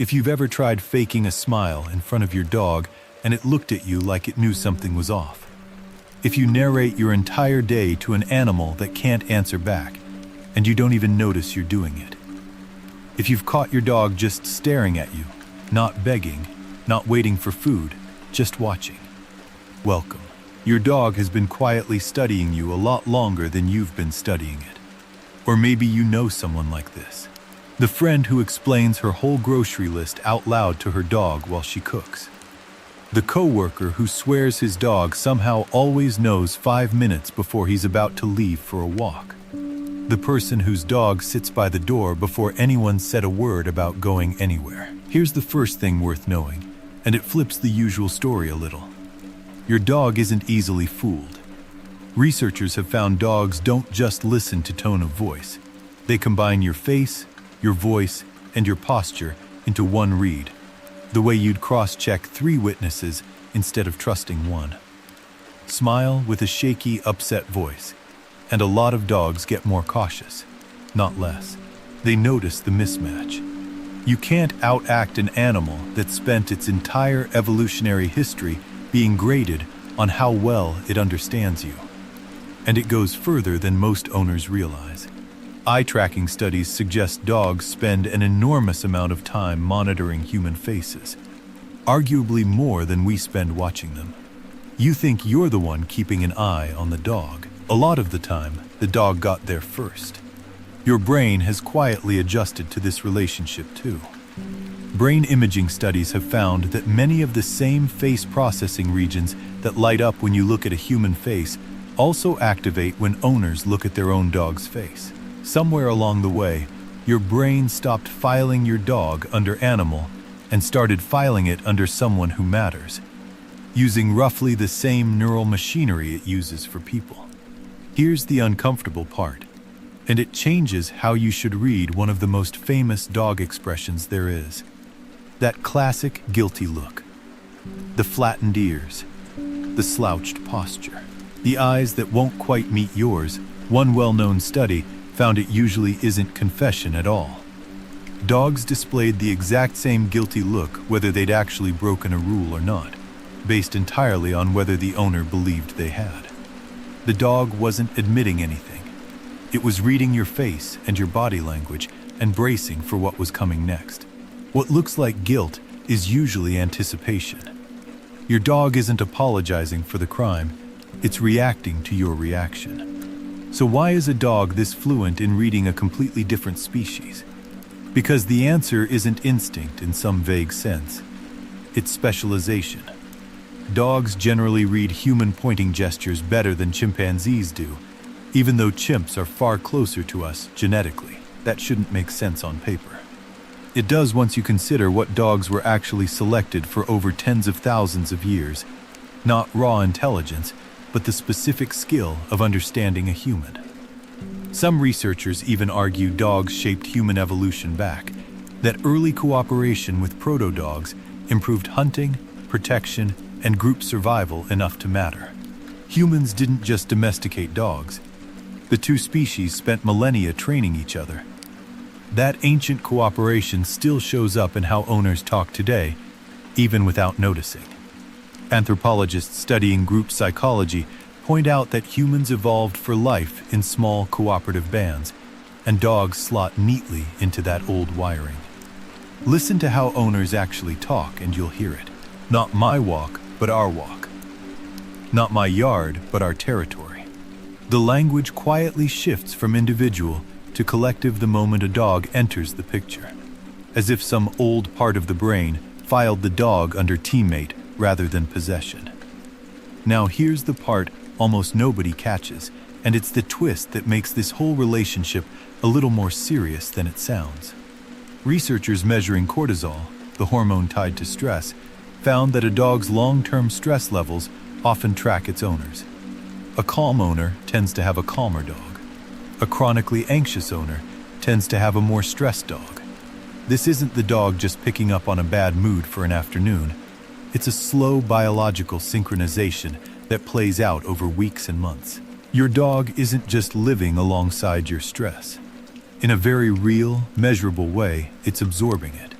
If you've ever tried faking a smile in front of your dog and it looked at you like it knew something was off. If you narrate your entire day to an animal that can't answer back and you don't even notice you're doing it. If you've caught your dog just staring at you, not begging, not waiting for food, just watching. Welcome. Your dog has been quietly studying you a lot longer than you've been studying it. Or maybe you know someone like this. The friend who explains her whole grocery list out loud to her dog while she cooks. The coworker who swears his dog somehow always knows 5 minutes before he's about to leave for a walk. The person whose dog sits by the door before anyone said a word about going anywhere. Here's the first thing worth knowing, and it flips the usual story a little. Your dog isn't easily fooled. Researchers have found dogs don't just listen to tone of voice. They combine your face, your voice, and your posture into one read, the way you'd cross-check 3 witnesses instead of trusting one. Smile with a shaky, upset voice, and a lot of dogs get more cautious, not less. They notice the mismatch. You can't outact an animal that spent its entire evolutionary history being graded on how well it understands you. And it goes further than most owners realize. Eye tracking studies suggest dogs spend an enormous amount of time monitoring human faces, arguably more than we spend watching them. You think you're the one keeping an eye on the dog. A lot of the time, the dog got there first. Your brain has quietly adjusted to this relationship too. Brain imaging studies have found that many of the same face processing regions that light up when you look at a human face also activate when owners look at their own dog's face. Somewhere along the way, your brain stopped filing your dog under animal and started filing it under someone who matters, using roughly the same neural machinery it uses for people. Here's the uncomfortable part, and it changes how you should read one of the most famous dog expressions there is. That classic guilty look, the flattened ears, the slouched posture, the eyes that won't quite meet yours. One well-known study found it usually isn't confession at all. Dogs displayed the exact same guilty look whether they'd actually broken a rule or not, based entirely on whether the owner believed they had. The dog wasn't admitting anything. It was reading your face and your body language and bracing for what was coming next. What looks like guilt is usually anticipation. Your dog isn't apologizing for the crime, it's reacting to your reaction. So why is a dog this fluent in reading a completely different species? Because the answer isn't instinct in some vague sense. It's specialization. Dogs generally read human pointing gestures better than chimpanzees do, even though chimps are far closer to us genetically. That shouldn't make sense on paper. It does once you consider what dogs were actually selected for over tens of thousands of years. Not raw intelligence, but the specific skill of understanding a human. Some researchers even argue dogs shaped human evolution back, that early cooperation with proto-dogs improved hunting, protection, and group survival enough to matter. Humans didn't just domesticate dogs. The two species spent millennia training each other. That ancient cooperation still shows up in how owners talk today, even without noticing. Anthropologists studying group psychology point out that humans evolved for life in small cooperative bands, and dogs slot neatly into that old wiring. Listen to how owners actually talk and you'll hear it. Not my walk, but our walk. Not my yard, but our territory. The language quietly shifts from individual to collective the moment a dog enters the picture, as if some old part of the brain filed the dog under teammate rather than possession. Now here's the part almost nobody catches, and it's the twist that makes this whole relationship a little more serious than it sounds. Researchers measuring cortisol, the hormone tied to stress, found that a dog's long-term stress levels often track its owners. A calm owner tends to have a calmer dog. A chronically anxious owner tends to have a more stressed dog. This isn't the dog just picking up on a bad mood for an afternoon. It's a slow biological synchronization that plays out over weeks and months. Your dog isn't just living alongside your stress. In a very real, measurable way, it's absorbing it.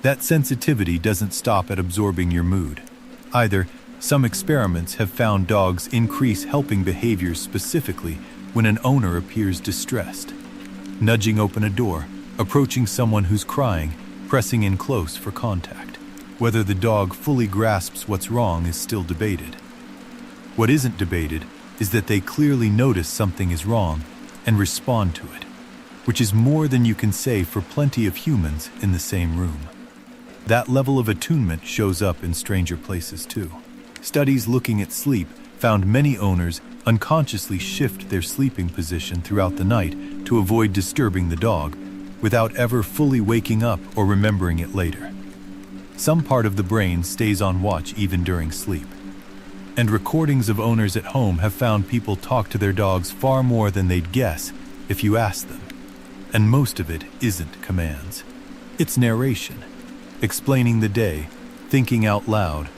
That sensitivity doesn't stop at absorbing your mood. Either, some experiments have found dogs increase helping behaviors specifically when an owner appears distressed. Nudging open a door, approaching someone who's crying, pressing in close for contact. Whether the dog fully grasps what's wrong is still debated. What isn't debated is that they clearly notice something is wrong and respond to it, which is more than you can say for plenty of humans in the same room. That level of attunement shows up in stranger places too. Studies looking at sleep found many owners unconsciously shift their sleeping position throughout the night to avoid disturbing the dog, without ever fully waking up or remembering it later. Some part of the brain stays on watch even during sleep. And recordings of owners at home have found people talk to their dogs far more than they'd guess if you asked them. And most of it isn't commands. It's narration, explaining the day, thinking out loud,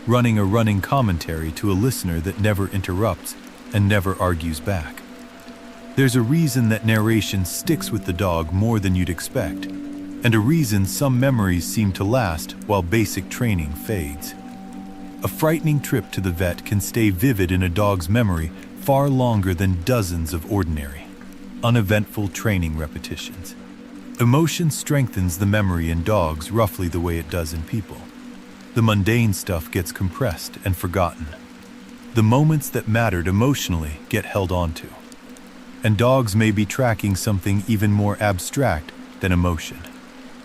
running a running commentary to a listener that never interrupts and never argues back. There's a reason that narration sticks with the dog more than you'd expect, and a reason some memories seem to last while basic training fades. A frightening trip to the vet can stay vivid in a dog's memory far longer than dozens of ordinary, uneventful training repetitions. Emotion strengthens the memory in dogs roughly the way it does in people. The mundane stuff gets compressed and forgotten. The moments that mattered emotionally get held onto. And dogs may be tracking something even more abstract than emotion.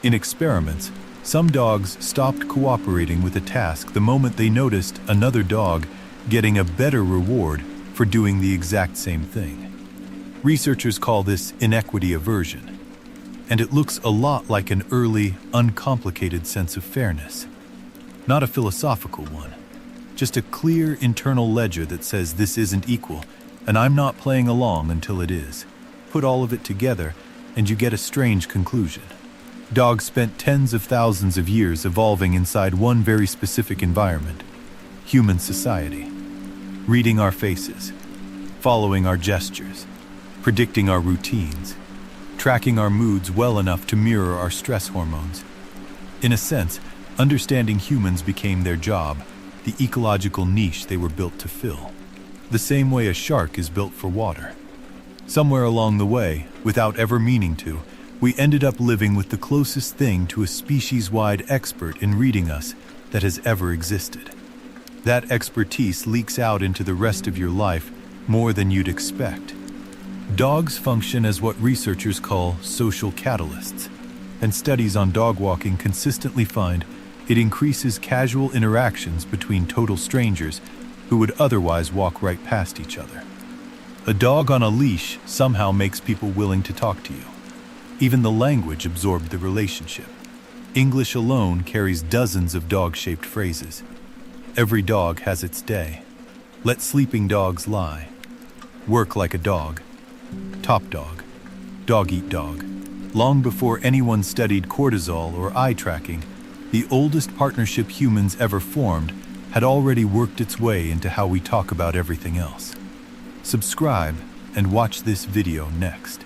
In experiments, some dogs stopped cooperating with a task the moment they noticed another dog getting a better reward for doing the exact same thing. Researchers call this inequity aversion, and it looks a lot like an early, uncomplicated sense of fairness. Not a philosophical one, just a clear internal ledger that says this isn't equal, and I'm not playing along until it is. Put all of it together, and you get a strange conclusion. Dogs spent tens of thousands of years evolving inside one very specific environment: human society. Reading our faces, following our gestures, predicting our routines, tracking our moods well enough to mirror our stress hormones. In a sense, understanding humans became their job, the ecological niche they were built to fill. The same way a shark is built for water. Somewhere along the way, without ever meaning to, we ended up living with the closest thing to a species-wide expert in reading us that has ever existed. That expertise leaks out into the rest of your life more than you'd expect. Dogs function as what researchers call social catalysts, and studies on dog walking consistently find it increases casual interactions between total strangers who would otherwise walk right past each other. A dog on a leash somehow makes people willing to talk to you. Even the language absorbed the relationship. English alone carries dozens of dog-shaped phrases. Every dog has its day. Let sleeping dogs lie. Work like a dog. Top dog. Dog eat dog. Long before anyone studied cortisol or eye tracking, the oldest partnership humans ever formed had already worked its way into how we talk about everything else. Subscribe and watch this video next.